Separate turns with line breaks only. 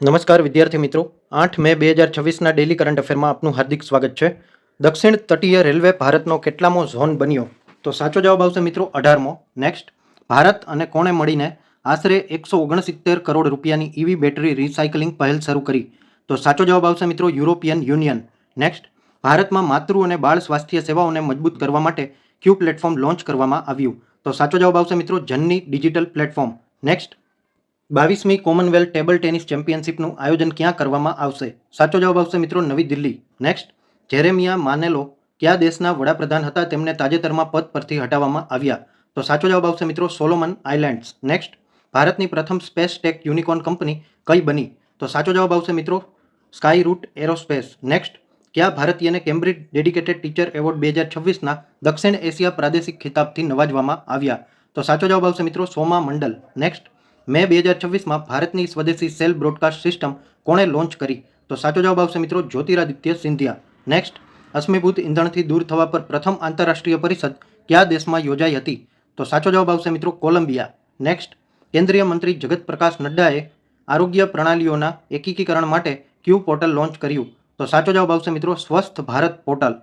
નમસ્કાર વિદ્યાર્થી મિત્રો, 8 મે 2026ના ડેલી કરંટ અફેરમાં આપનું હાર્દિક સ્વાગત છે. દક્ષિણ તટીય રેલવે ભારતનો કેટલામો ઝોન બન્યો? તો સાચો જવાબ આવશે મિત્રો 18મો. નેક્સ્ટ, ભારત અને કોણે મળીને આશરે 169 કરોડ રૂપિયાની ઈવી બેટરી રિસાયકલિંગ પહેલ શરૂ કરી? તો સાચો જવાબ આવશે મિત્રો યુરોપિયન યુનિયન. નેક્સ્ટ, ભારતમાં માતૃ અને બાળ સ્વાસ્થ્ય સેવાઓને મજબૂત કરવા માટે કયું પ્લેટફોર્મ લોન્ચ કરવામાં આવ્યું? તો સાચો જવાબ આવશે મિત્રો જનની ડિજિટલ પ્લેટફોર્મ. નેક્સ્ટ, 22મી કોમનવેલ્થ ટેબલ ટેનિસ ચેમ્પિયનશિપનું આયોજન ક્યાં કરવામાં આવશે? સાચો જવાબ આવશે મિત્રો નવી દિલ્હી. નેક્સ્ટ, જેરેમિયા માનેલો કયા દેશના વડાપ્રધાન હતા તેમને તાજેતરમાં પદ પરથી હટાવવામાં આવ્યા? તો સાચો જવાબ આવશે મિત્રો સોલોમન આઇલેન્ડ્સ. નેક્સ્ટ, ભારતની પ્રથમ સ્પેસ ટેક યુનિકોર્ન કંપની કઈ બની? તો સાચો જવાબ આવશે મિત્રો સ્કાય રૂટ એરોસ્પેસ. નેક્સ્ટ, કયા ભારતીયને કેમ્બ્રિજ ડેડિકેટેડ ટીચર એવોર્ડ 2026ના દક્ષિણ એશિયા પ્રાદેશિક ખિતાબથી નવાજવામાં આવ્યા? તો સાચો જવાબ આવશે મિત્રો સોમા મંડલ. નેક્સ્ટ, મે 2026માં ભારતની સ્વદેશી સેલ બ્રોડકાસ્ટ સિસ્ટમ કોણે લોન્ચ કરી? તો સાચો જવાબ આવશે મિત્રો જ્યોતિરાદિત્ય સિંધિયા. નેક્સ્ટ, અશ્મિભૂત ઇંધણથી દૂર થવા પર પ્રથમ આંતરરાષ્ટ્રીય પરિષદ કયા દેશમાં યોજાઈ હતી? તો સાચો જવાબ આવશે મિત્રો કોલંબિયા. નેક્સ્ટ, કેન્દ્રીય મંત્રી જગત પ્રકાશ નડ્ડાએ આરોગ્ય પ્રણાલીઓના એકીકરણ માટે કયું પોર્ટલ લોન્ચ કર્યું? તો સાચો જવાબ આવશે મિત્રો સ્વસ્થ ભારત પોર્ટલ.